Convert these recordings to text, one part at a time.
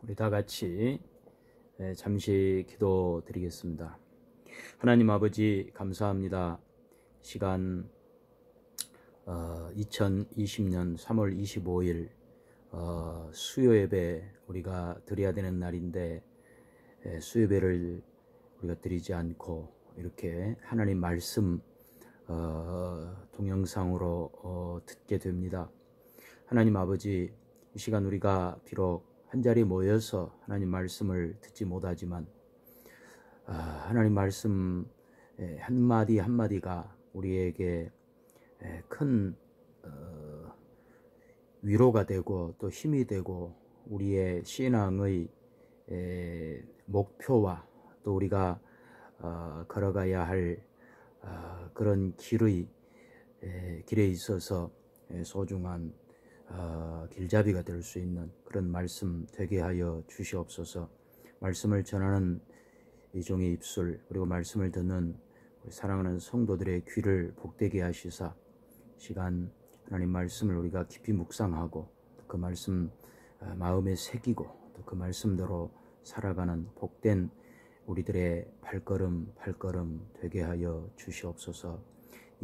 우리 다 같이 잠시 기도 드리겠습니다. 하나님 아버지 감사합니다. 시간 2020년 3월 25일 수요 예배 우리가 드려야 되는 날인데 수요 예배를 우리가 드리지 않고 이렇게 하나님 말씀 동영상으로 듣게 됩니다. 하나님 아버지, 이 시간 우리가 비록 한자리에 모여서 하나님 말씀을 듣지 못하지만 하나님 말씀 한마디 한마디가 우리에게 큰 위로가 되고 또 힘이 되고 우리의 신앙의 목표와 또 우리가 걸어가야 할 그런 길에 있어서 소중한 길잡이가 될 수 있는 그런 말씀 되게 하여 주시옵소서. 말씀을 전하는 이 종의 입술, 그리고 말씀을 듣는 우리 사랑하는 성도들의 귀를 복되게 하시사 시간 하나님 말씀을 우리가 깊이 묵상하고 그 말씀 마음에 새기고 또 그 말씀대로 살아가는 복된 우리들의 발걸음 되게 하여 주시옵소서.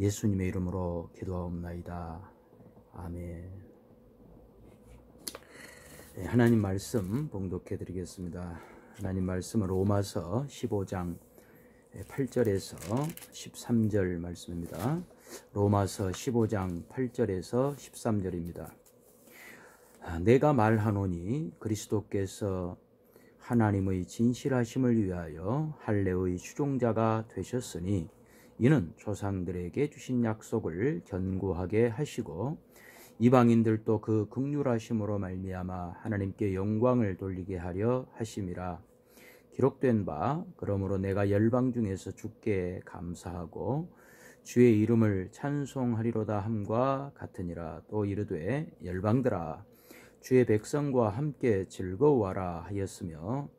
예수님의 이름으로 기도하옵나이다. 아멘. 하나님 말씀 봉독해 드리겠습니다. 하나님 말씀은 로마서 15장 8절에서 13절 말씀입니다. 로마서 15장 8절에서 13절입니다. 내가 말하노니 그리스도께서 하나님의 진실하심을 위하여 할례의 추종자가 되셨으니 이는 조상들에게 주신 약속을 견고하게 하시고 이방인들도 그 긍휼하심으로 말미암아 하나님께 영광을 돌리게 하려 하심이라. 기록된 바 그러므로 내가 열방 중에서 주께 감사하고 주의 이름을 찬송하리로다 함과 같으니라. 또 이르되 열방들아 주의 백성과 함께 즐거워하라 하였으며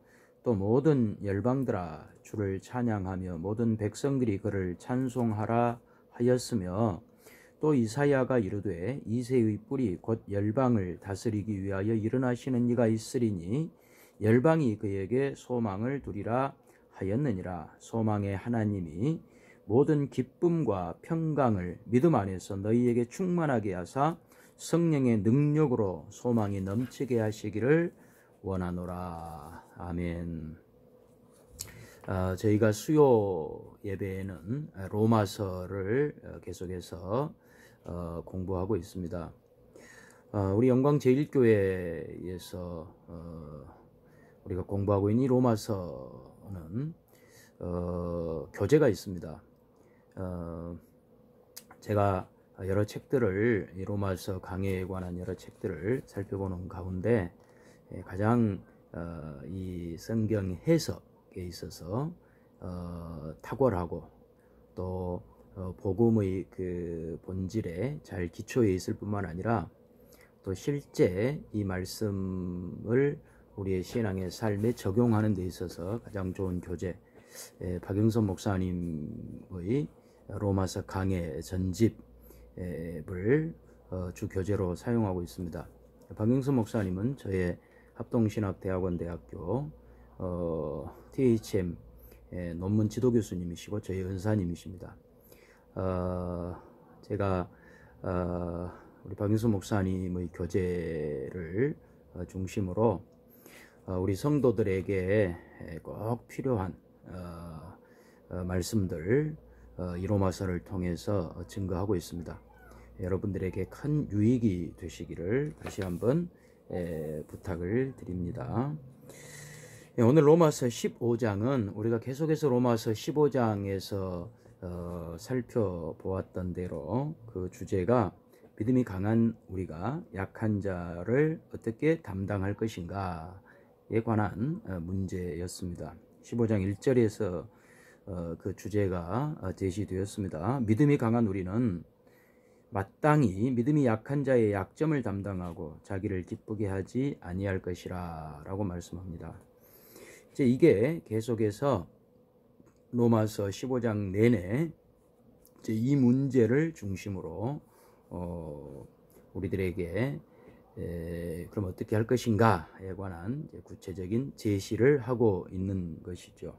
또 모든 열방들아 주를 찬양하며 모든 백성들이 그를 찬송하라 하였으며 또 이사야가 이르되 이새의 뿔이 곧 열방을 다스리기 위하여 일어나시는 이가 있으리니 열방이 그에게 소망을 두리라 하였느니라. 소망의 하나님이 모든 기쁨과 평강을 믿음 안에서 너희에게 충만하게 하사 성령의 능력으로 소망이 넘치게 하시기를 원하노라. 아멘. 저희가 수요 예배에는 로마서를 계속해서 공부하고 있습니다. 우리 영광제일교회에서 우리가 공부하고 있는 이 로마서는 교재가 있습니다. 제가 여러 책들을 이 로마서 강해에 관한 여러 책들을 살펴보는 가운데 가장 이 성경 해석에 있어서 탁월하고 또 복음의 그 본질에 잘 기초해 있을 뿐만 아니라 또 실제 이 말씀을 우리의 신앙의 삶에 적용하는 데 있어서 가장 좋은 교재, 박영선 목사님의 로마서 강해 전집을 주 교재로 사용하고 있습니다. 박영선 목사님은 저의 합동신학대학원 대학교 THM 논문 지도 교수님이시고 저희 은사님이십니다. 제가 우리 박영선 목사님의 교재를 중심으로 우리 성도들에게 꼭 필요한 말씀들 이 로마서를 통해서 증거하고 있습니다. 여러분들에게 큰 유익이 되시기를 다시 한번 부탁을 드립니다. 오늘 로마서 15장은 우리가 계속해서 로마서 15장에서 살펴보았던 대로 그 주제가 믿음이 강한 우리가 약한 자를 어떻게 담당할 것인가에 관한 문제였습니다. 15장 1절에서 그 주제가 제시되었습니다. 믿음이 강한 우리는 마땅히 믿음이 약한 자의 약점을 담당하고 자기를 기쁘게 하지 아니할 것이라 라고 말씀합니다. 이제 이게 계속해서 로마서 15장 내내 이제 이 문제를 중심으로 우리들에게 그럼 어떻게 할 것인가에 관한 구체적인 제시를 하고 있는 것이죠.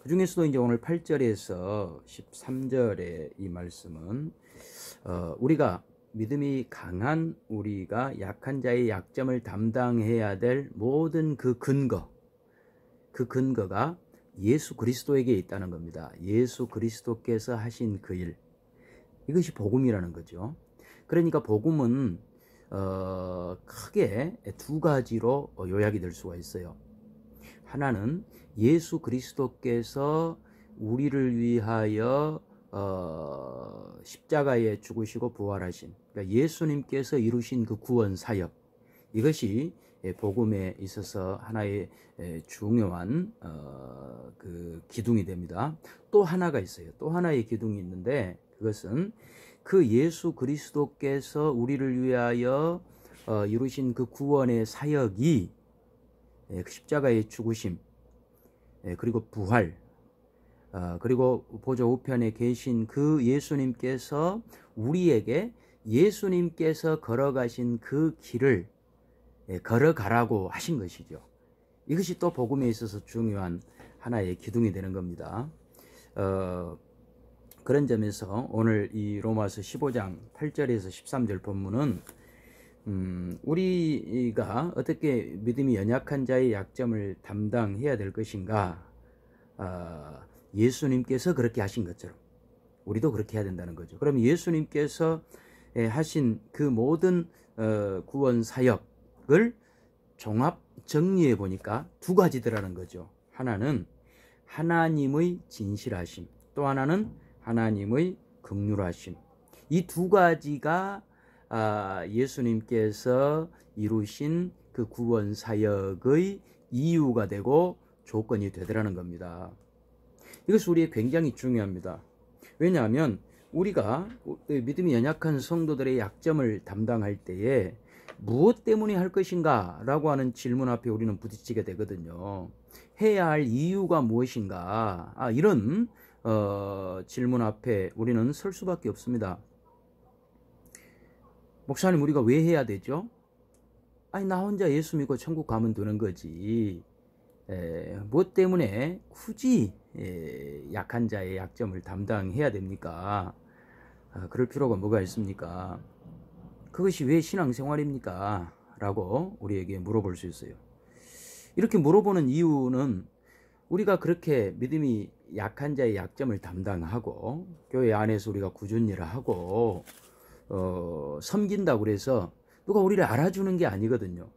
그 중에서도 이제 오늘 8절에서 13절의 이 말씀은 우리가 믿음이 강한 우리가 약한 자의 약점을 담당해야 될 모든 그 근거가 예수 그리스도에게 있다는 겁니다. 예수 그리스도께서 하신 그 일, 이것이 복음이라는 거죠. 그러니까 복음은 크게 두 가지로 요약이 될 수가 있어요. 하나는 예수 그리스도께서 우리를 위하여 십자가에 죽으시고 부활하신, 그러니까 예수님께서 이루신 그 구원 사역, 이것이 복음에 있어서 하나의 중요한 그 기둥이 됩니다. 또 하나가 있어요. 또 하나의 기둥이 있는데, 그것은 그 예수 그리스도께서 우리를 위하여 이루신 그 구원의 사역이 십자가의 죽으심, 그리고 부활, 그리고 보좌 우편에 계신 그 예수님께서 우리에게 예수님께서 걸어가신 그 길을 걸어가라고 하신 것이죠. 이것이 또 복음에 있어서 중요한 하나의 기둥이 되는 겁니다. 그런 점에서 오늘 이 로마서 15장 8절에서 13절 본문은 우리가 어떻게 믿음이 연약한 자의 약점을 담당해야 될 것인가, 예수님께서 그렇게 하신 것처럼 우리도 그렇게 해야 된다는 거죠. 그럼 예수님께서 하신 그 모든 구원 사역을 종합 정리해 보니까 두 가지더라는 거죠. 하나는 하나님의 진실하심, 또 하나는 하나님의 긍휼하심. 이 두 가지가 예수님께서 이루신 그 구원 사역의 이유가 되고 조건이 되더라는 겁니다. 이것이 우리에게 굉장히 중요합니다. 왜냐하면 우리가 믿음이 연약한 성도들의 약점을 담당할 때에 무엇 때문에 할 것인가 라고 하는 질문 앞에 우리는 부딪히게 되거든요. 해야 할 이유가 무엇인가, 이런 질문 앞에 우리는 설 수밖에 없습니다. 목사님, 우리가 왜 해야 되죠? 나 혼자 예수 믿고 천국 가면 되는 거지. 무엇 때문에 굳이 약한 자의 약점을 담당해야 됩니까? 그럴 필요가 뭐가 있습니까? 그것이 왜 신앙생활입니까? 라고 우리에게 물어볼 수 있어요. 이렇게 물어보는 이유는 우리가 그렇게 믿음이 약한 자의 약점을 담당하고 교회 안에서 우리가 꾸준히 일을 하고 섬긴다고 그래서 누가 우리를 알아주는 게 아니거든요.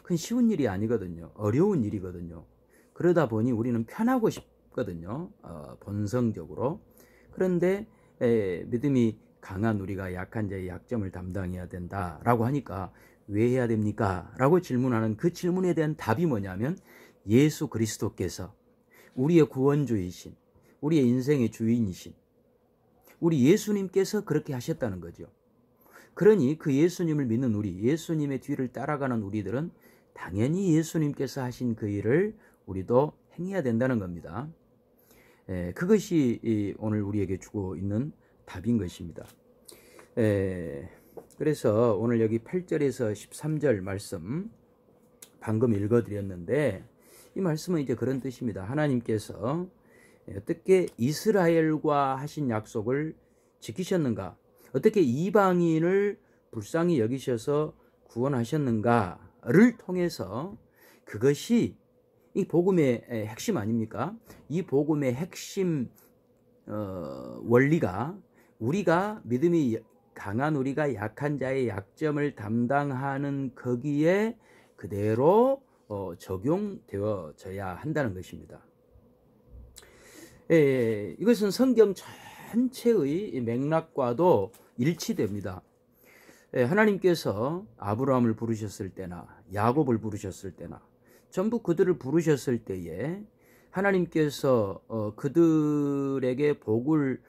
그건 쉬운 일이 아니거든요. 어려운 일이거든요. 그러다 보니 우리는 편하고 싶거든요. 본성적으로. 그런데 믿음이 강한 우리가 약한 자의 약점을 담당해야 된다라고 하니까 왜 해야 됩니까? 라고 질문하는 그 질문에 대한 답이 뭐냐면 예수 그리스도께서 우리의 구원주이신, 우리의 인생의 주인이신 우리 예수님께서 그렇게 하셨다는 거죠. 그러니 그 예수님을 믿는 우리, 예수님의 뒤를 따라가는 우리들은 당연히 예수님께서 하신 그 일을 우리도 행해야 된다는 겁니다. 그것이 오늘 우리에게 주고 있는 답인 것입니다. 그래서 오늘 여기 8절에서 13절 말씀 방금 읽어드렸는데, 이 말씀은 이제 그런 뜻입니다. 하나님께서 어떻게 이스라엘과 하신 약속을 지키셨는가, 어떻게 이방인을 불쌍히 여기셔서 구원하셨는가를 통해서, 그것이 이 복음의 핵심 아닙니까? 이 복음의 핵심 원리가 우리가 믿음이 강한 우리가 약한 자의 약점을 담당하는 거기에 그대로 적용되어져야 한다는 것입니다. 이것은 성경 전체의 맥락과도 일치됩니다. 하나님께서 아브라함을 부르셨을 때나 야곱을 부르셨을 때나 전부 그들을 부르셨을 때에 하나님께서 그들에게 복을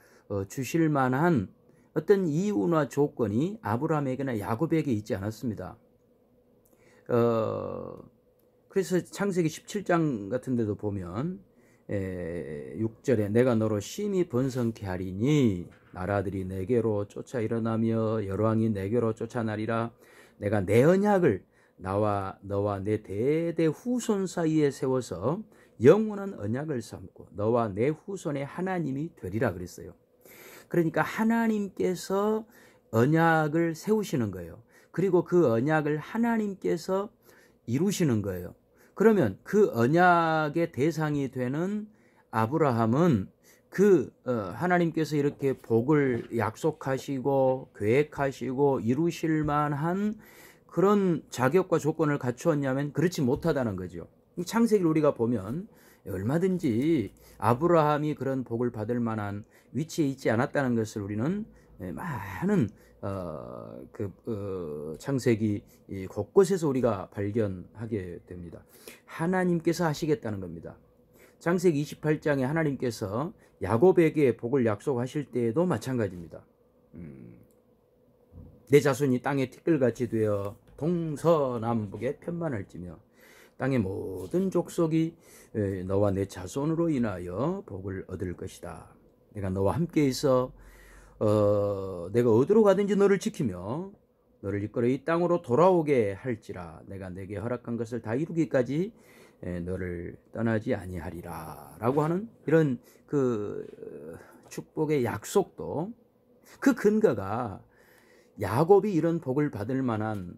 주실 만한 어떤 이유나 조건이 아브라함에게나 야곱에게 있지 않았습니다. 그래서 창세기 17장 같은 데도 보면 6절에 내가 너로 심히 번성케 하리니 나라들이 내게로 쫓아 일어나며 여러 왕이 내게로 쫓아나리라. 내가 내 언약을 너와 내 대대 후손 사이에 세워서 영원한 언약을 삼고 너와 내 후손의 하나님이 되리라 그랬어요. 그러니까 하나님께서 언약을 세우시는 거예요. 그리고 그 언약을 하나님께서 이루시는 거예요. 그러면 그 언약의 대상이 되는 아브라함은 하나님께서 이렇게 복을 약속하시고 계획하시고 이루실 만한 그런 자격과 조건을 갖추었냐면 그렇지 못하다는 거죠. 창세기를 우리가 보면 얼마든지 아브라함이 그런 복을 받을 만한 위치에 있지 않았다는 것을 우리는 많은 창세기 곳곳에서 우리가 발견하게 됩니다. 하나님께서 하시겠다는 겁니다. 창세기 28장에 하나님께서 야곱에게 복을 약속하실 때에도 마찬가지입니다. 내 자손이 땅의 티끌같이 되어 동서남북에 편만할지며 땅의 모든 족속이 너와 내 자손으로 인하여 복을 얻을 것이다. 내가 너와 함께 있어 내가 어디로 가든지 너를 지키며 너를 이끌어 이 땅으로 돌아오게 할지라. 내가 내게 허락한 것을 다 이루기까지 너를 떠나지 아니하리라 라고 하는 이런 축복의 약속도 그 근거가 야곱이 이런 복을 받을 만한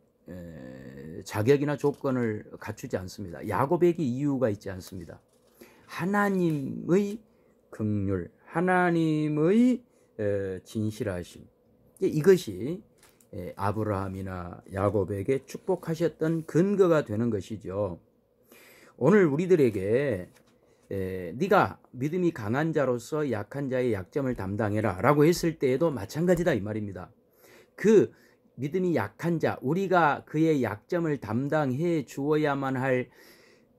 자격이나 조건을 갖추지 않습니다. 야곱에게 이유가 있지 않습니다. 하나님의 긍휼, 하나님의 진실하심, 이것이 아브라함이나 야곱에게 축복하셨던 근거가 되는 것이죠. 오늘 우리들에게 네가 믿음이 강한 자로서 약한 자의 약점을 담당해라 라고 했을 때에도 마찬가지다 이 말입니다. 그 믿음이 약한 자, 우리가 그의 약점을 담당해 주어야만 할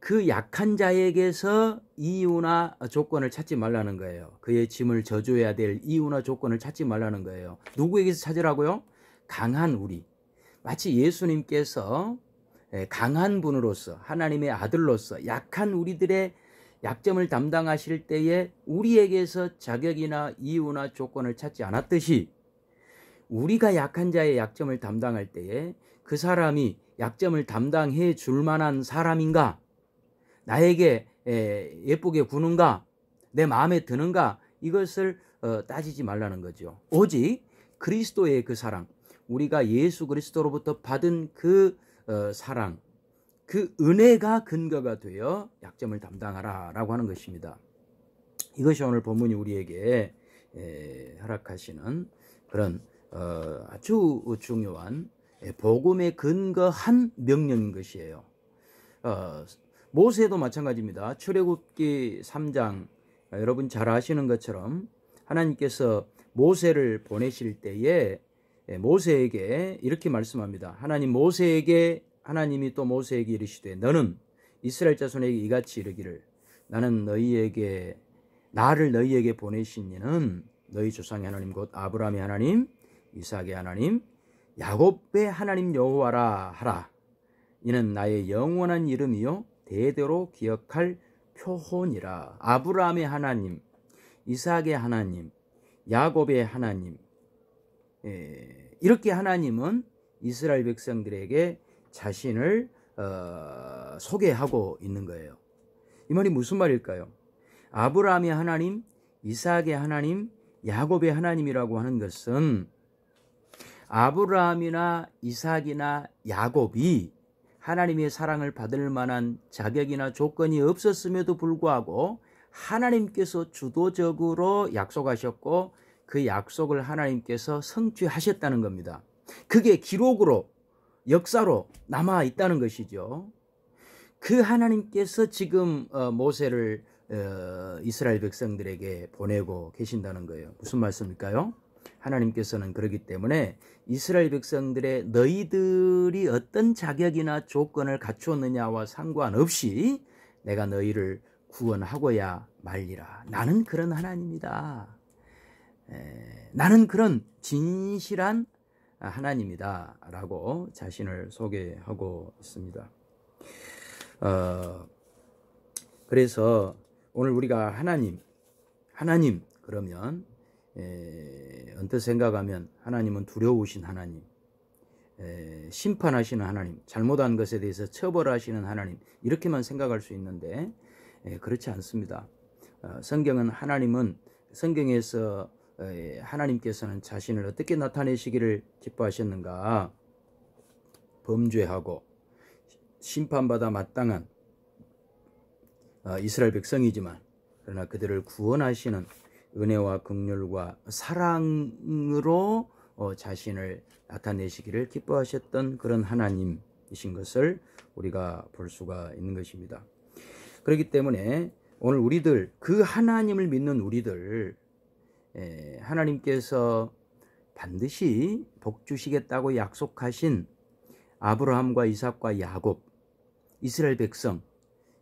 그 약한 자에게서 이유나 조건을 찾지 말라는 거예요. 그의 짐을 져줘야 될 이유나 조건을 찾지 말라는 거예요. 누구에게서 찾으라고요? 강한 우리. 마치 예수님께서 강한 분으로서 하나님의 아들로서 약한 우리들의 약점을 담당하실 때에 우리에게서 자격이나 이유나 조건을 찾지 않았듯이 우리가 약한 자의 약점을 담당할 때에 그 사람이 약점을 담당해 줄 만한 사람인가? 나에게 예쁘게 구는가? 내 마음에 드는가? 이것을 따지지 말라는 거죠. 오직 그리스도의 그 사랑, 우리가 예수 그리스도로부터 받은 그 사랑, 그 은혜가 근거가 되어 약점을 담당하라 라고 하는 것입니다. 이것이 오늘 본문이 우리에게 허락하시는 그런 아주 중요한 복음에 근거한 명령인 것이에요. 모세도 마찬가지입니다. 출애굽기 3장 여러분 잘 아시는 것처럼 하나님께서 모세를 보내실 때에 모세에게 이렇게 말씀합니다. 하나님이 또 모세에게 이르시되 너는 이스라엘 자손에게 이같이 이르기를 나를 너희에게 보내신 이는 너희 조상의 하나님 곧 아브라함의 하나님 이삭의 하나님 야곱의 하나님 여호와라 하라. 이는 나의 영원한 이름이요 대대로 기억할 표혼이라. 아브라함의 하나님, 이삭의 하나님, 야곱의 하나님, 이렇게 하나님은 이스라엘 백성들에게 자신을 소개하고 있는 거예요. 이 말이 무슨 말일까요? 아브라함의 하나님, 이삭의 하나님, 야곱의 하나님이라고 하는 것은 아브라함이나 이삭이나 야곱이 하나님의 사랑을 받을 만한 자격이나 조건이 없었음에도 불구하고 하나님께서 주도적으로 약속하셨고 그 약속을 하나님께서 성취하셨다는 겁니다. 그게 기록으로 역사로 남아 있다는 것이죠. 그 하나님께서 지금 모세를 이스라엘 백성들에게 보내고 계신다는 거예요. 무슨 말씀일까요? 하나님께서는 그러기 때문에 이스라엘 백성들의 너희들이 어떤 자격이나 조건을 갖추었느냐와 상관없이 내가 너희를 구원하고야 말리라. 나는 그런 하나님이다. 나는 그런 진실한 하나님이다 라고 자신을 소개하고 있습니다. 그래서 오늘 우리가 하나님 그러면 언뜻 생각하면 하나님은 두려우신 하나님, 심판하시는 하나님, 잘못한 것에 대해서 처벌하시는 하나님, 이렇게만 생각할 수 있는데 그렇지 않습니다. 성경에서 하나님께서는 자신을 어떻게 나타내시기를 기뻐하셨는가? 범죄하고 심판받아 마땅한 이스라엘 백성이지만 그러나 그들을 구원하시는 은혜와 긍휼과 사랑으로 자신을 나타내시기를 기뻐하셨던 그런 하나님이신 것을 우리가 볼 수가 있는 것입니다. 그렇기 때문에 오늘 우리들, 그 하나님을 믿는 우리들, 하나님께서 반드시 복 주시겠다고 약속하신 아브라함과 이삭과 야곱, 이스라엘 백성,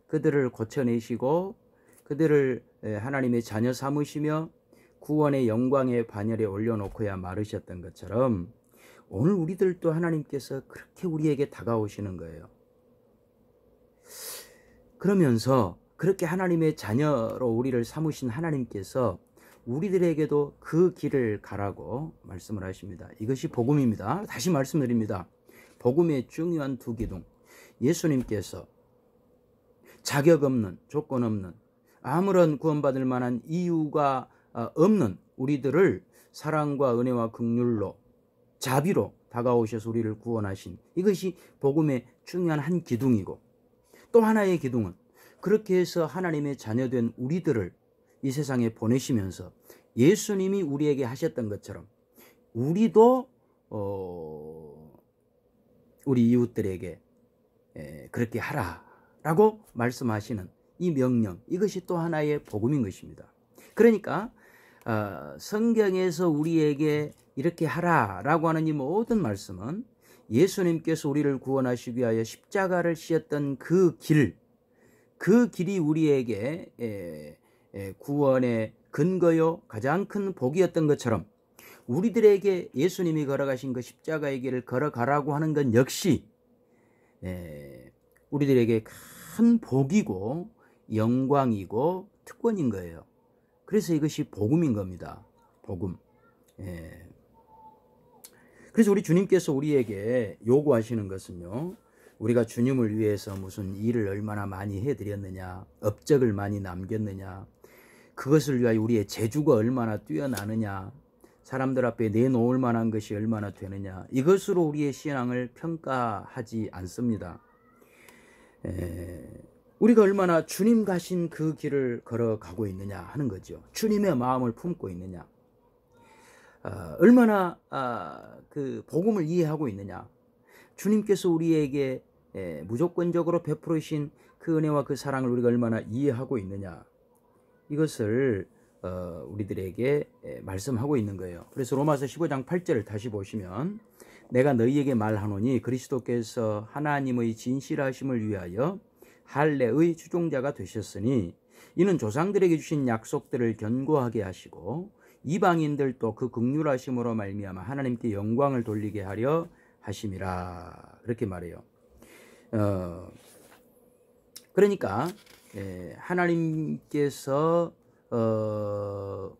그들을 고쳐내시고 그들을 하나님의 자녀 삼으시며 구원의 영광의 반열에 올려놓고야 마르셨던 것처럼 오늘 우리들도 하나님께서 그렇게 우리에게 다가오시는 거예요. 그러면서 그렇게 하나님의 자녀로 우리를 삼으신 하나님께서 우리들에게도 그 길을 가라고 말씀을 하십니다. 이것이 복음입니다. 다시 말씀드립니다. 복음의 중요한 두 기둥. 예수님께서 자격 없는, 조건 없는, 아무런 구원받을 만한 이유가 없는 우리들을 사랑과 은혜와 긍휼로, 자비로 다가오셔서 우리를 구원하신, 이것이 복음의 중요한 한 기둥이고, 또 하나의 기둥은 그렇게 해서 하나님의 자녀된 우리들을 이 세상에 보내시면서 예수님이 우리에게 하셨던 것처럼 우리도 우리 이웃들에게 그렇게 하라라고 말씀하시는 이 명령, 이것이 또 하나의 복음인 것입니다. 그러니까 성경에서 우리에게 이렇게 하라라고 하는 이 모든 말씀은 예수님께서 우리를 구원하시기 위하여 십자가를 지었던 그 길이 우리에게 구원의 근거요 가장 큰 복이었던 것처럼 우리들에게 예수님이 걸어가신 그 십자가의 길을 걸어가라고 하는 건 역시 우리들에게 큰 복이고 영광이고 특권인 거예요. 그래서 이것이 복음인 겁니다. 복음. 그래서 우리 주님께서 우리에게 요구하시는 것은요, 우리가 주님을 위해서 무슨 일을 얼마나 많이 해드렸느냐, 업적을 많이 남겼느냐, 그것을 위하여 우리의 재주가 얼마나 뛰어나느냐, 사람들 앞에 내놓을 만한 것이 얼마나 되느냐, 이것으로 우리의 신앙을 평가하지 않습니다. 우리가 얼마나 주님 가신 그 길을 걸어가고 있느냐 하는 거죠. 주님의 마음을 품고 있느냐, 얼마나 그 복음을 이해하고 있느냐, 주님께서 우리에게 무조건적으로 베풀으신 그 은혜와 그 사랑을 우리가 얼마나 이해하고 있느냐, 이것을 우리들에게 말씀하고 있는 거예요. 그래서 로마서 15장 8절을 다시 보시면, 내가 너희에게 말하노니 그리스도께서 하나님의 진실하심을 위하여 할례의 추종자가 되셨으니 이는 조상들에게 주신 약속들을 견고하게 하시고 이방인들도 그 긍휼하심으로 말미암아 하나님께 영광을 돌리게 하려 하심이라, 그렇게 말해요. 그러니까 하나님께서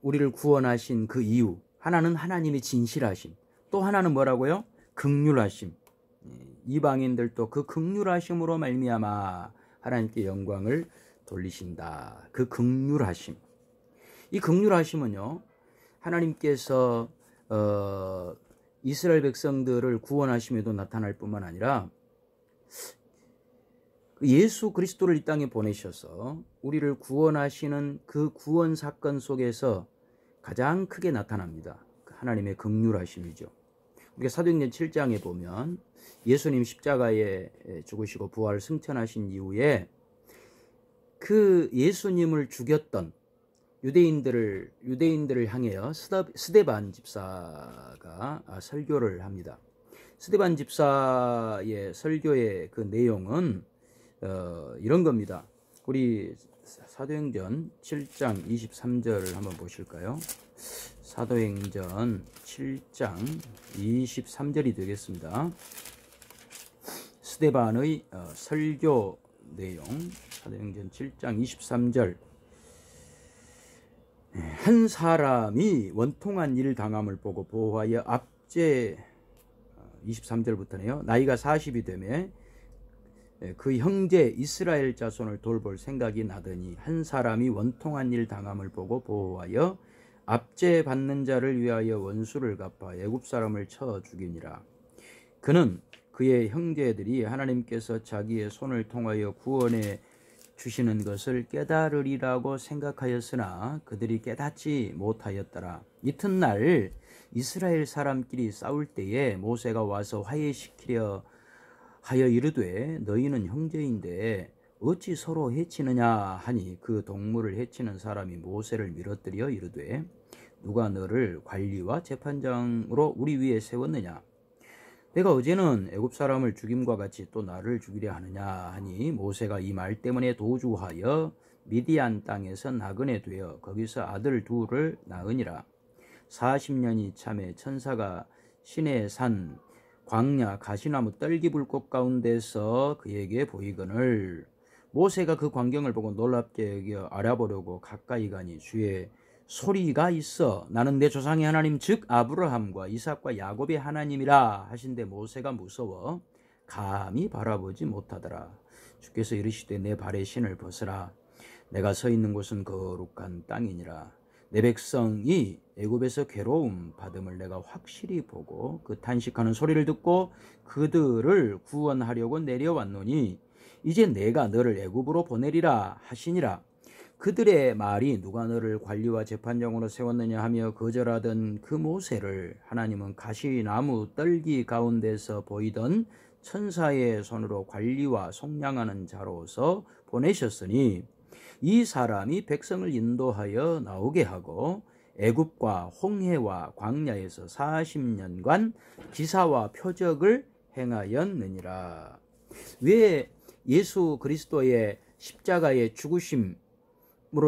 우리를 구원하신 그 이유, 하나는 하나님의 진실하심, 또 하나는 뭐라고요? 긍휼하심. 이방인들도 그 긍휼하심으로 말미암아 하나님께 영광을 돌리신다. 그 긍휼하심. 이 긍휼하심은요, 하나님께서 이스라엘 백성들을 구원하심에도 나타날 뿐만 아니라 예수 그리스도를 이 땅에 보내셔서 우리를 구원하시는 그 구원 사건 속에서 가장 크게 나타납니다. 하나님의 긍휼하심이죠. 우리가 사도행전 7장에 보면 예수님 십자가에 죽으시고 부활 승천하신 이후에 그 예수님을 죽였던 유대인들을 향하여 스데반 집사가 설교를 합니다. 스데반 집사의 설교의 그 내용은 이런 겁니다. 우리 사도행전 7장 23절을 한번 보실까요? 사도행전 7장 23절이 되겠습니다. 스데반의 설교 내용, 사도행전 7장 23절. 한 사람이 원통한 일 당함을 보고 보호하여 압제 23절부터네요. 나이가 40이 되매 그 형제 이스라엘 자손을 돌볼 생각이 나더니 한 사람이 원통한 일 당함을 보고 보호하여 압제 받는 자를 위하여 원수를 갚아 애굽 사람을 쳐 죽이니라. 그는 그의 형제들이 하나님께서 자기의 손을 통하여 구원해 주시는 것을 깨달으리라고 생각하였으나 그들이 깨닫지 못하였더라. 이튿날 이스라엘 사람끼리 싸울 때에 모세가 와서 화해시키려 하여 이르되 너희는 형제인데 어찌 서로 해치느냐 하니 그 동물을 해치는 사람이 모세를 밀어뜨려 이르되 누가 너를 관리와 재판장으로 우리 위에 세웠느냐? 내가 어제는 애굽 사람을 죽임과 같이 또 나를 죽이려 하느냐 하니 모세가 이 말 때문에 도주하여 미디안 땅에서 나그네 되어 거기서 아들 둘을 낳으니라. 40년이 참에 천사가 시내 산 광야 가시나무 떨기불꽃 가운데서 그에게 보이거늘 모세가 그 광경을 보고 놀랍게 여겨 알아보려고 가까이 가니 주의 소리가 있어 나는 내 조상의 하나님 즉 아브라함과 이삭과 야곱의 하나님이라 하신데 모세가 무서워 감히 바라보지 못하더라. 주께서 이르시되 내 발의 신을 벗으라. 내가 서 있는 곳은 거룩한 땅이니라. 내 백성이 애굽에서 괴로움 받음을 내가 확실히 보고 그 탄식하는 소리를 듣고 그들을 구원하려고 내려왔노니 이제 내가 너를 애굽으로 보내리라 하시니라. 그들의 말이 누가 너를 관리와 재판장으로 세웠느냐 하며 거절하던 그 모세를 하나님은 가시나무 떨기 가운데서 보이던 천사의 손으로 관리와 속량하는 자로서 보내셨으니 이 사람이 백성을 인도하여 나오게 하고 애굽과 홍해와 광야에서 40년간 기사와 표적을 행하였느니라. 왜 예수 그리스도의 십자가의 죽으심으로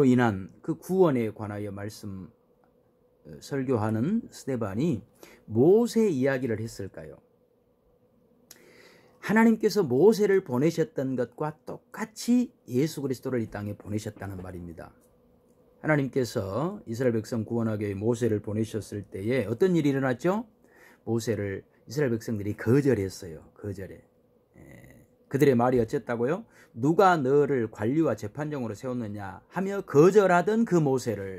인한 그 구원에 관하여 말씀 설교하는 스데반이 모세 이야기를 했을까요? 하나님께서 모세를 보내셨던 것과 똑같이 예수 그리스도를 이 땅에 보내셨다는 말입니다. 하나님께서 이스라엘 백성 구원하기 위해 모세를 보내셨을 때에 어떤 일이 일어났죠? 모세를 이스라엘 백성들이 거절했어요. 거절해. 그들의 말이 어쨌다고요? 누가 너를 관리와 재판장으로 세웠느냐 하며 거절하던 그 모세.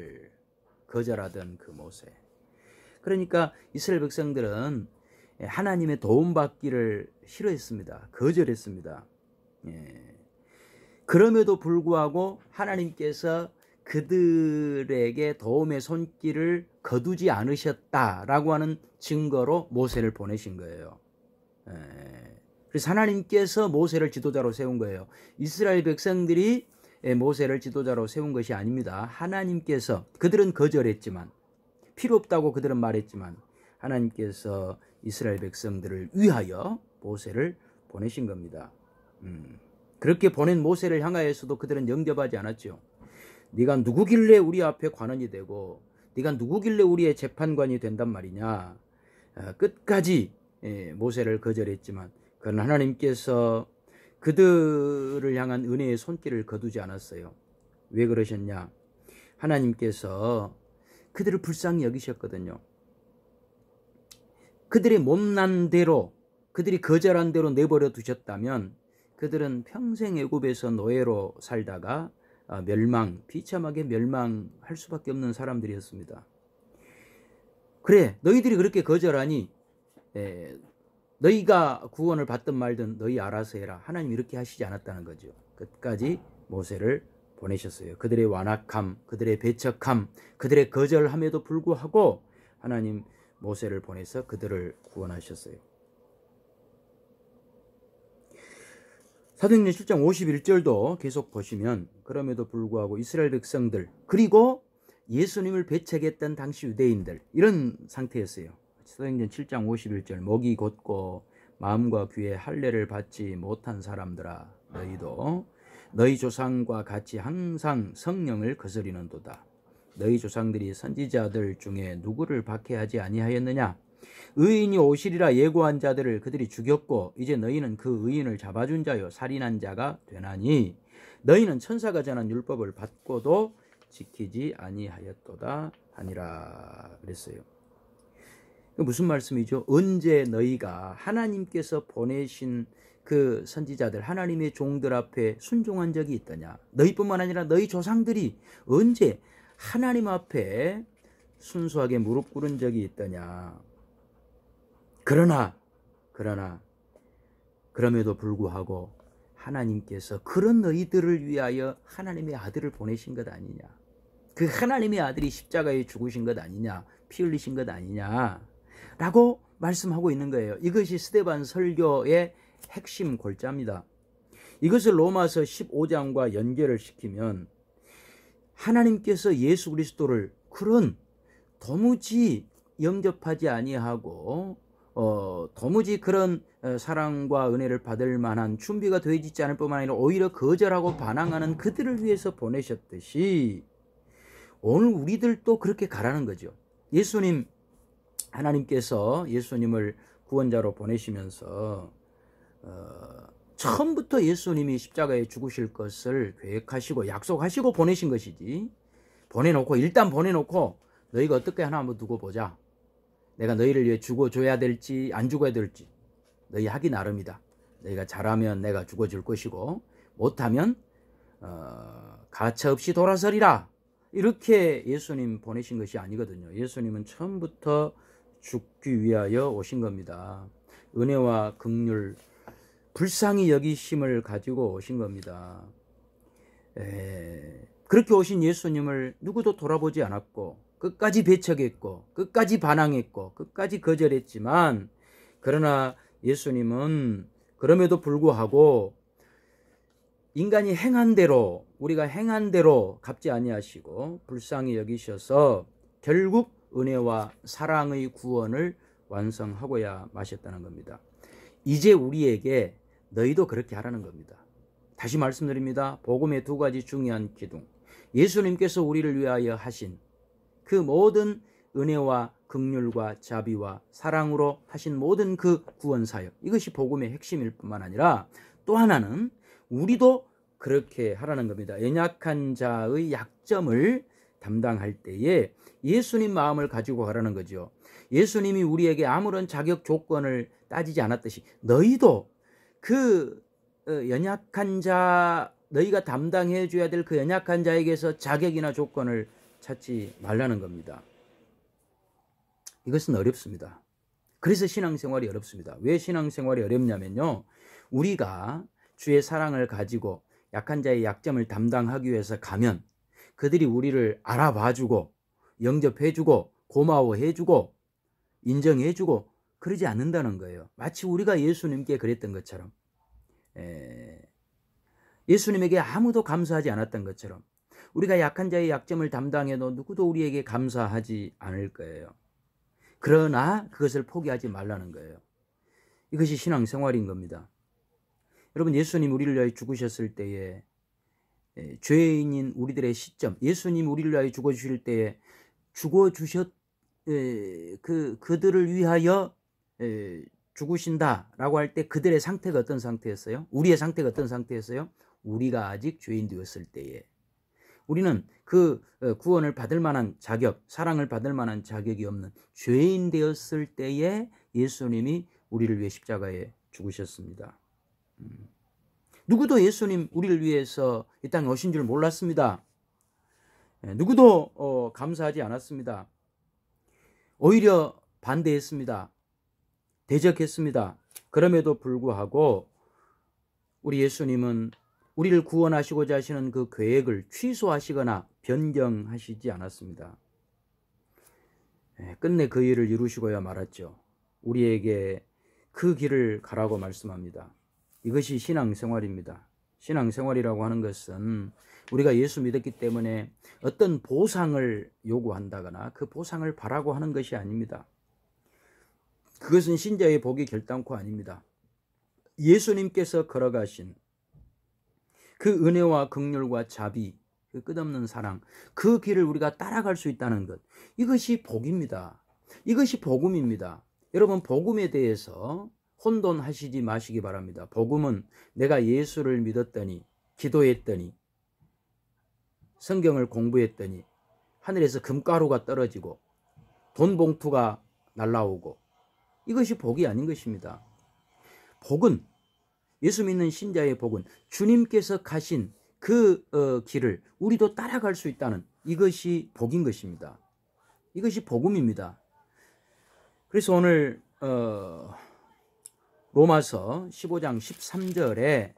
그러니까 이스라엘 백성들은 하나님의 도움받기를 싫어했습니다. 거절했습니다. 그럼에도 불구하고 하나님께서 그들에게 도움의 손길을 거두지 않으셨다라고 하는 증거로 모세를 보내신 거예요. 그래서 하나님께서 모세를 지도자로 세운 거예요. 이스라엘 백성들이 모세를 지도자로 세운 것이 아닙니다. 하나님께서, 그들은 거절했지만, 필요 없다고 그들은 말했지만 하나님께서 이스라엘 백성들을 위하여 모세를 보내신 겁니다. 그렇게 보낸 모세를 향하여서도 그들은 영접하지 않았죠. 네가 누구길래 우리 앞에 관원이 되고 네가 누구길래 우리의 재판관이 된단 말이냐. 끝까지 모세를 거절했지만 그러나 하나님께서 그들을 향한 은혜의 손길을 거두지 않았어요. 왜 그러셨냐? 하나님께서 그들을 불쌍히 여기셨거든요. 그들의 못난 대로, 그들이 거절한 대로 내버려 두셨다면 그들은 평생 애굽에서 노예로 살다가 비참하게 멸망할 수밖에 없는 사람들이었습니다. 그래, 너희들이 그렇게 거절하니 너희가 구원을 받든 말든 너희 알아서 해라. 하나님 이렇게 하시지 않았다는 거죠. 끝까지 모세를 보내셨어요. 그들의 완악함, 그들의 배척함, 그들의 거절함에도 불구하고 하나님 모세를 보내서 그들을 구원하셨어요. 사도행전 7장 51절도 계속 보시면 그럼에도 불구하고 이스라엘 백성들 그리고 예수님을 배척했던 당시 유대인들 이런 상태였어요. 사도행전 7장 51절 목이 곧고 마음과 귀에 할례를 받지 못한 사람들아 너희도 너희 조상과 같이 항상 성령을 거스리는도다. 너희 조상들이 선지자들 중에 누구를 박해하지 아니하였느냐? 의인이 오시리라 예고한 자들을 그들이 죽였고 이제 너희는 그 의인을 잡아준 자요 살인한 자가 되나니 너희는 천사가 전한 율법을 받고도 지키지 아니하였도다 하니라 그랬어요. 무슨 말씀이죠? 언제 너희가 하나님께서 보내신 그 선지자들, 하나님의 종들 앞에 순종한 적이 있더냐? 너희뿐만 아니라 너희 조상들이 언제 하나님 앞에 순수하게 무릎 꿇은 적이 있더냐? 그럼에도 불구하고 하나님께서 그런 너희들을 위하여 하나님의 아들을 보내신 것 아니냐? 그 하나님의 아들이 십자가에 죽으신 것 아니냐? 피 흘리신 것 아니냐? 라고 말씀하고 있는 거예요. 이것이 스데반 설교의 핵심 골자입니다. 이것을 로마서 15장과 연결을 시키면 하나님께서 예수 그리스도를 그런 도무지 영접하지 아니하고 도무지 그런 사랑과 은혜를 받을 만한 준비가 되어지지 않을 뿐만 아니라 오히려 거절하고 반항하는 그들을 위해서 보내셨듯이 오늘 우리들도 그렇게 가라는 거죠. 하나님께서 예수님을 구원자로 보내시면서 처음부터 예수님이 십자가에 죽으실 것을 계획하시고 약속하시고 보내신 것이지, 일단 보내놓고 너희가 어떻게 하나 한번 두고 보자. 내가 너희를 위해 죽어줘야 될지 안 죽어야 될지 너희 하기 나름이다. 너희가 잘하면 내가 죽어줄 것이고 못하면 가차없이 돌아서리라. 이렇게 예수님 보내신 것이 아니거든요. 예수님은 처음부터 죽기 위하여 오신 겁니다. 은혜와 긍휼, 불쌍히 여기심을 가지고 오신 겁니다. 그렇게 오신 예수님을 누구도 돌아보지 않았고 끝까지 배척했고 끝까지 반항했고 끝까지 거절했지만, 그러나 예수님은 그럼에도 불구하고 인간이 행한 대로, 우리가 행한 대로 갚지 아니하시고 불쌍히 여기셔서 결국 은혜와 사랑의 구원을 완성하고야 마셨다는 겁니다. 이제 우리에게 너희도 그렇게 하라는 겁니다. 다시 말씀드립니다. 복음의 두 가지 중요한 기둥, 예수님께서 우리를 위하여 하신 그 모든 은혜와 긍휼과 자비와 사랑으로 하신 모든 그 구원 사역, 이것이 복음의 핵심일 뿐만 아니라 또 하나는 우리도 그렇게 하라는 겁니다. 연약한 자의 약점을 담당할 때에 예수님 마음을 가지고 가라는 거죠. 예수님이 우리에게 아무런 자격 조건을 따지지 않았듯이 너희도 그 연약한 자, 너희가 담당해 줘야 될 그 연약한 자에게서 자격이나 조건을 찾지 말라는 겁니다. 이것은 어렵습니다. 그래서 신앙생활이 어렵습니다. 왜 신앙생활이 어렵냐면요, 우리가 주의 사랑을 가지고 약한 자의 약점을 담당하기 위해서 가면 그들이 우리를 알아봐주고 영접해주고 고마워해주고 인정해주고 그러지 않는다는 거예요. 마치 우리가 예수님께 그랬던 것처럼, 예수님에게 아무도 감사하지 않았던 것처럼 우리가 약한 자의 약점을 담당해도 누구도 우리에게 감사하지 않을 거예요. 그러나 그것을 포기하지 말라는 거예요. 이것이 신앙생활인 겁니다. 여러분, 예수님 우리를 위하여 죽으셨을 때에 죄인인 우리들의 시점, 예수님 우리를 위하여 죽어주실 때에 그들을 위하여 죽으신다라고 할 때 그들의 상태가 어떤 상태였어요? 우리의 상태가 어떤 상태였어요? 우리가 아직 죄인 되었을 때에, 우리는 그 구원을 받을 만한 자격, 사랑을 받을 만한 자격이 없는 죄인 되었을 때에 예수님이 우리를 위해 십자가에 죽으셨습니다. 누구도 예수님 우리를 위해서 이 땅에 오신 줄 몰랐습니다. 누구도 감사하지 않았습니다. 오히려 반대했습니다. 대적했습니다. 그럼에도 불구하고 우리 예수님은 우리를 구원하시고자 하시는 그 계획을 취소하시거나 변경하시지 않았습니다. 끝내 그 일을 이루시고야 말았죠. 우리에게 그 길을 가라고 말씀합니다. 이것이 신앙생활입니다. 신앙생활이라고 하는 것은 우리가 예수 믿었기 때문에 어떤 보상을 요구한다거나 그 보상을 바라고 하는 것이 아닙니다. 그것은 신자의 복이 결단코 아닙니다. 예수님께서 걸어가신 그 은혜와 긍휼과 자비, 그 끝없는 사랑, 그 길을 우리가 따라갈 수 있다는 것, 이것이 복입니다. 이것이 복음입니다. 여러분, 복음에 대해서 혼돈하시지 마시기 바랍니다. 복음은 내가 예수를 믿었더니, 기도했더니, 성경을 공부했더니 하늘에서 금가루가 떨어지고 돈 봉투가 날라오고, 이것이 복이 아닌 것입니다. 복은, 예수 믿는 신자의 복은 주님께서 가신 그 길을 우리도 따라갈 수 있다는, 이것이 복인 것입니다. 이것이 복음입니다. 그래서 오늘 로마서 15장 13절에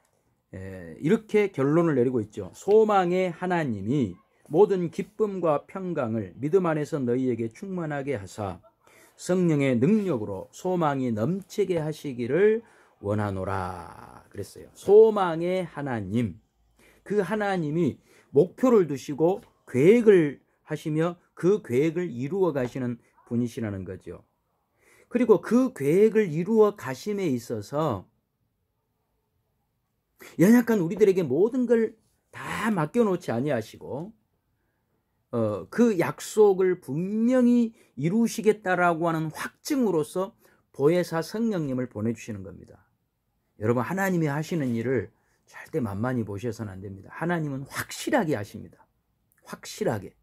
이렇게 결론을 내리고 있죠. 소망의 하나님이 모든 기쁨과 평강을 믿음 안에서 너희에게 충만하게 하사 성령의 능력으로 소망이 넘치게 하시기를 원하노라 그랬어요. 소망의 하나님, 그 하나님이 목표를 두시고 계획을 하시며 그 계획을 이루어 가시는 분이시라는 거죠. 그리고 그 계획을 이루어 가심에 있어서 연약한 우리들에게 모든 걸 다 맡겨놓지 아니하시고 그 약속을 분명히 이루시겠다라고 하는 확증으로서 보혜사 성령님을 보내주시는 겁니다. 여러분, 하나님이 하시는 일을 절대 만만히 보셔서는 안 됩니다. 하나님은 확실하게 하십니다. 확실하게.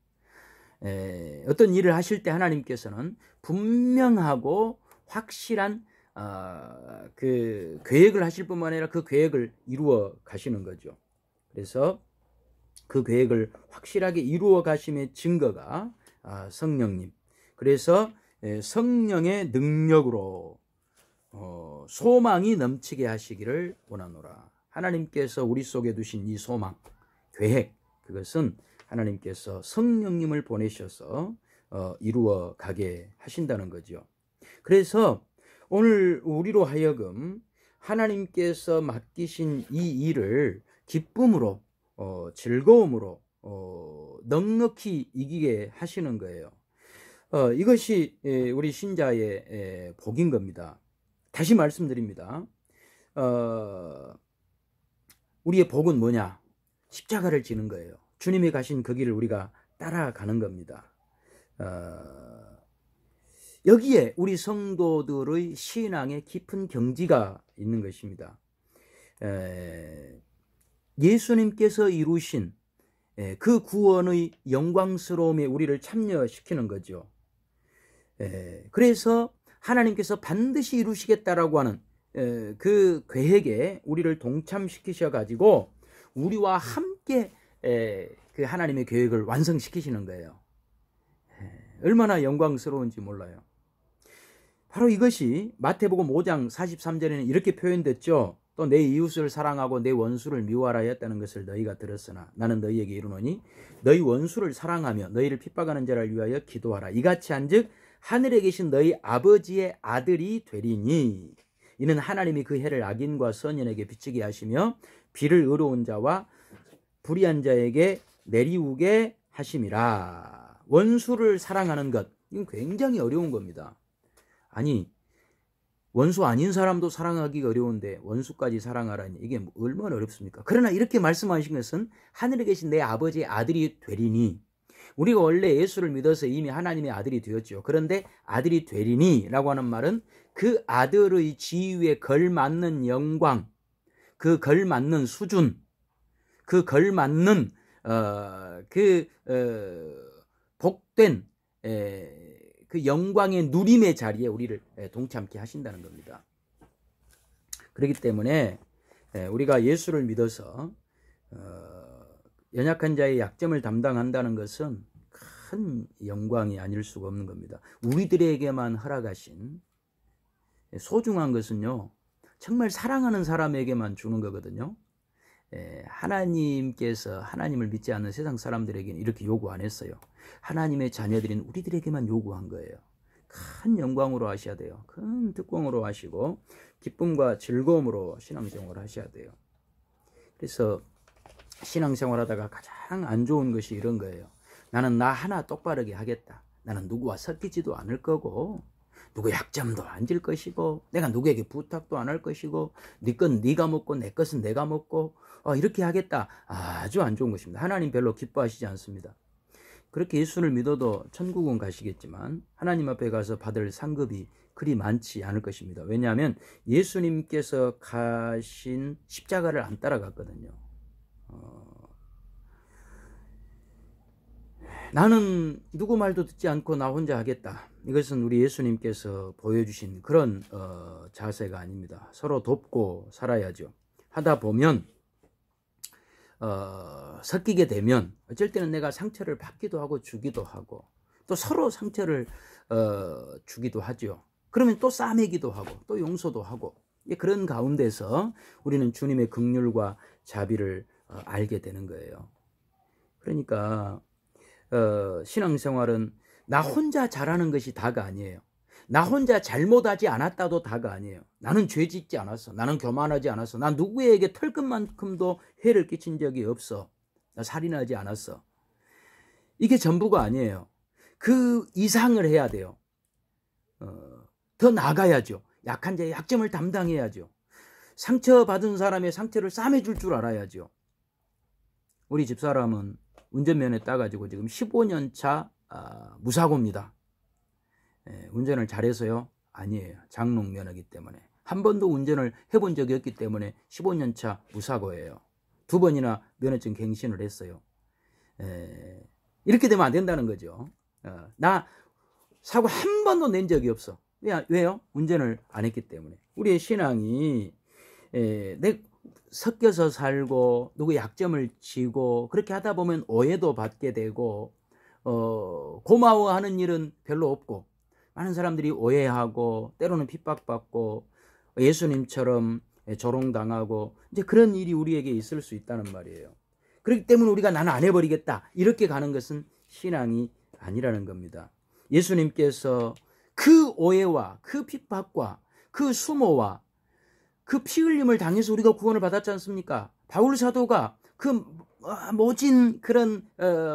어떤 일을 하실 때 하나님께서는 분명하고 확실한 그 계획을 하실 뿐만 아니라 그 계획을 이루어 가시는 거죠. 그래서 그 계획을 확실하게 이루어 가심의 증거가 성령님. 그래서 성령의 능력으로 소망이 넘치게 하시기를 원하노라. 하나님께서 우리 속에 두신 이 소망, 계획, 그것은 하나님께서 성령님을 보내셔서 이루어 가게 하신다는 거죠. 그래서 오늘 우리로 하여금 하나님께서 맡기신 이 일을 기쁨으로 즐거움으로 넉넉히 이기게 하시는 거예요. 이것이 우리 신자의 복인 겁니다. 다시 말씀드립니다. 우리의 복은 뭐냐? 십자가를 지는 거예요. 주님이 가신 그 길을 우리가 따라가는 겁니다. 여기에 우리 성도들의 신앙의 깊은 경지가 있는 것입니다. 예수님께서 이루신 그 구원의 영광스러움에 우리를 참여시키는 거죠. 그래서 하나님께서 반드시 이루시겠다라고 하는 그 계획에 우리를 동참시키셔 가지고 우리와 함께 그 하나님의 계획을 완성시키시는 거예요. 얼마나 영광스러운지 몰라요. 바로 이것이 마태복음 5장 43절에는 이렇게 표현됐죠. 또 내 이웃을 사랑하고 내 원수를 미워하라 했다는 것을 너희가 들었으나 나는 너희에게 이르노니 너희 원수를 사랑하며 너희를 핍박하는 자를 위하여 기도하라. 이같이 한즉 하늘에 계신 너희 아버지의 아들이 되리니 이는 하나님이 그 해를 악인과 선인에게 비추게 하시며 비를 의로운 자와 불의한 자에게 내리우게 하심이라. 원수를 사랑하는 것, 이건 굉장히 어려운 겁니다. 아니, 원수 아닌 사람도 사랑하기가 어려운데 원수까지 사랑하라니, 이게 얼마나 어렵습니까? 그러나 이렇게 말씀하신 것은 하늘에 계신 내 아버지의 아들이 되리니, 우리가 원래 예수를 믿어서 이미 하나님의 아들이 되었죠. 그런데 아들이 되리니 라고 하는 말은 그 아들의 지위에 걸맞는 영광, 그 걸맞는 수준, 그 걸맞는 복된 그 영광의 누림의 자리에 우리를 동참케 하신다는 겁니다. 그렇기 때문에 우리가 예수를 믿어서 연약한 자의 약점을 담당한다는 것은 큰 영광이 아닐 수가 없는 겁니다. 우리들에게만 허락하신 소중한 것은요, 정말 사랑하는 사람에게만 주는 거거든요. 하나님께서 하나님을 믿지 않는 세상 사람들에게는 이렇게 요구 안 했어요. 하나님의 자녀들인 우리들에게만 요구한 거예요. 큰 영광으로 하셔야 돼요. 큰 특권으로 하시고 기쁨과 즐거움으로 신앙생활을 하셔야 돼요. 그래서 신앙생활 하다가 가장 안 좋은 것이 이런 거예요. 나는 나 하나 똑바르게 하겠다. 나는 누구와 섞이지도 않을 거고 누구 약점도 안 질 것이고 내가 누구에게 부탁도 안 할 것이고 네 건 네가 먹고 내 것은 내가 먹고 이렇게 하겠다. 아주 안 좋은 것입니다. 하나님 별로 기뻐하시지 않습니다. 그렇게 예수를 믿어도 천국은 가시겠지만 하나님 앞에 가서 받을 상급이 그리 많지 않을 것입니다. 왜냐하면 예수님께서 가신 십자가를 안 따라갔거든요. 나는 누구 말도 듣지 않고 나 혼자 하겠다. 이것은 우리 예수님께서 보여주신 그런 자세가 아닙니다. 서로 돕고 살아야죠. 하다 보면 섞이게 되면 어쩔 때는 내가 상처를 받기도 하고 주기도 하고 또 서로 상처를 주기도 하죠. 그러면 또 싸매기도 하고 또 용서도 하고 그런 가운데서 우리는 주님의 긍휼과 자비를 알게 되는 거예요. 그러니까 신앙생활은 나 혼자 잘하는 것이 다가 아니에요. 나 혼자 잘못하지 않았다도 다가 아니에요. 나는 죄 짓지 않았어. 나는 교만하지 않았어. 난 누구에게 털끝만큼도 해를 끼친 적이 없어. 나 살인하지 않았어. 이게 전부가 아니에요. 그 이상을 해야 돼요. 더 나가야죠. 약한 자의 약점을 담당해야죠. 상처받은 사람의 상처를 싸매줄 줄 알아야죠. 우리 집사람은 운전면허 따가지고 지금 15년 차 무사고입니다. 운전을 잘해서요? 아니에요. 장롱 면허기 때문에. 한 번도 운전을 해본 적이 없기 때문에 15년 차 무사고예요. 2번이나 면허증 갱신을 했어요. 이렇게 되면 안 된다는 거죠. 나 사고 한 번도 낸 적이 없어. 왜요? 운전을 안 했기 때문에. 우리의 신앙이 섞여서 살고 누구 약점을 지고 그렇게 하다 보면 오해도 받게 되고 고마워하는 일은 별로 없고 많은 사람들이 오해하고 때로는 핍박받고 예수님처럼 조롱당하고 이제 그런 일이 우리에게 있을 수 있다는 말이에요. 그렇기 때문에 우리가 나는 안 해버리겠다 이렇게 가는 것은 신앙이 아니라는 겁니다. 예수님께서 그 오해와 그 핍박과 그 수모와 그 피 흘림을 당해서 우리가 구원을 받았지 않습니까? 바울 사도가 그 모진 그런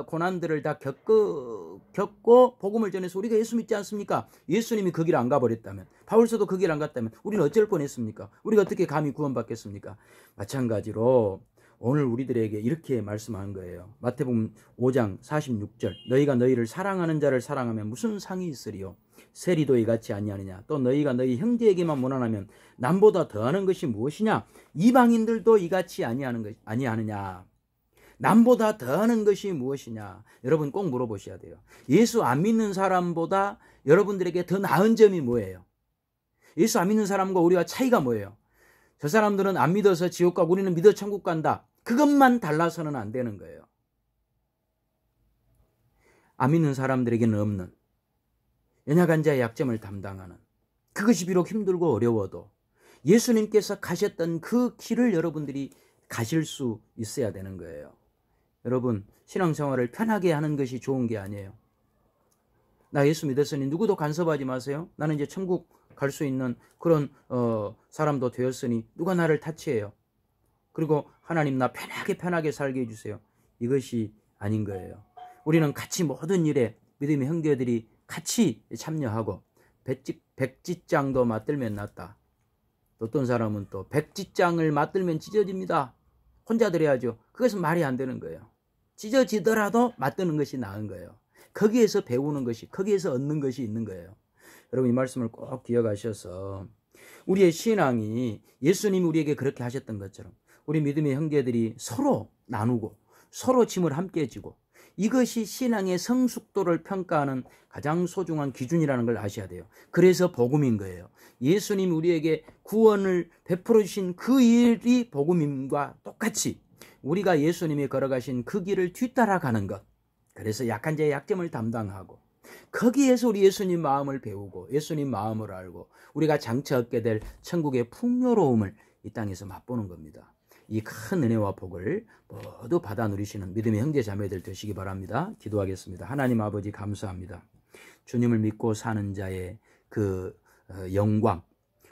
고난들을 다 겪고 복음을 전해서 우리가 예수 믿지 않습니까? 예수님이 그 길 안 가버렸다면, 바울 사도 그 길 안 갔다면 우리는 어쩔 뻔했습니까? 우리가 어떻게 감히 구원받겠습니까? 마찬가지로 오늘 우리들에게 이렇게 말씀한 거예요. 마태복음 5장 46절 너희가 너희를 사랑하는 자를 사랑하면 무슨 상이 있으리요? 세리도 이같이 아니하느냐? 또 너희가 너희 형제에게만 원한하면 남보다 더하는 것이 무엇이냐? 이방인들도 이같이 아니하느냐? 남보다 더하는 것이 무엇이냐? 여러분 꼭 물어보셔야 돼요. 예수 안 믿는 사람보다 여러분들에게 더 나은 점이 뭐예요? 예수 안 믿는 사람과 우리와 차이가 뭐예요? 저 사람들은 안 믿어서 지옥 가고 우리는 믿어 천국 간다. 그것만 달라서는 안 되는 거예요. 안 믿는 사람들에게는 없는 연약한 자의 약점을 담당하는, 그것이 비록 힘들고 어려워도 예수님께서 가셨던 그 길을 여러분들이 가실 수 있어야 되는 거예요. 여러분 신앙생활을 편하게 하는 것이 좋은 게 아니에요. 나 예수 믿었으니 누구도 간섭하지 마세요. 나는 이제 천국 갈 수 있는 그런 사람도 되었으니 누가 나를 타치해요. 그리고 하나님 나 편하게 살게 해주세요. 이것이 아닌 거예요. 우리는 같이 모든 일에 믿음의 형제들이 같이 참여하고 백지장도 맞들면 낫다. 어떤 사람은 또 백지장을 맞들면 찢어집니다. 혼자 들어야죠. 그것은 말이 안 되는 거예요. 찢어지더라도 맞드는 것이 나은 거예요. 거기에서 배우는 것이, 거기에서 얻는 것이 있는 거예요. 여러분 이 말씀을 꼭 기억하셔서 우리의 신앙이 예수님이 우리에게 그렇게 하셨던 것처럼 우리 믿음의 형제들이 서로 나누고 서로 짐을 함께 지고 이것이 신앙의 성숙도를 평가하는 가장 소중한 기준이라는 걸 아셔야 돼요. 그래서 복음인 거예요. 예수님이 우리에게 구원을 베풀어 주신 그 일이 복음임과 똑같이 우리가 예수님이 걸어가신 그 길을 뒤따라가는 것. 그래서 약한 자의 약점을 담당하고 거기에서 우리 예수님 마음을 배우고 예수님 마음을 알고 우리가 장차 얻게 될 천국의 풍요로움을 이 땅에서 맛보는 겁니다. 이 큰 은혜와 복을 모두 받아 누리시는 믿음의 형제 자매들 되시기 바랍니다. 기도하겠습니다. 하나님 아버지 감사합니다. 주님을 믿고 사는 자의 그 영광,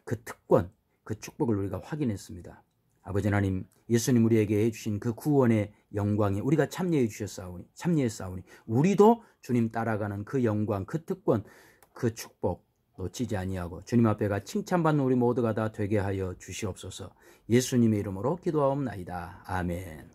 그 특권, 그 축복을 우리가 확인했습니다. 아버지 하나님, 예수님 우리에게 해주신 그 구원의 영광에 우리가 참여했사오니 우리도 주님 따라가는 그 영광, 그 특권, 그 축복 놓치지 아니하고 주님 앞에가 칭찬받는 우리 모두가 다 되게 하여 주시옵소서. 예수님의 이름으로 기도하옵나이다. 아멘.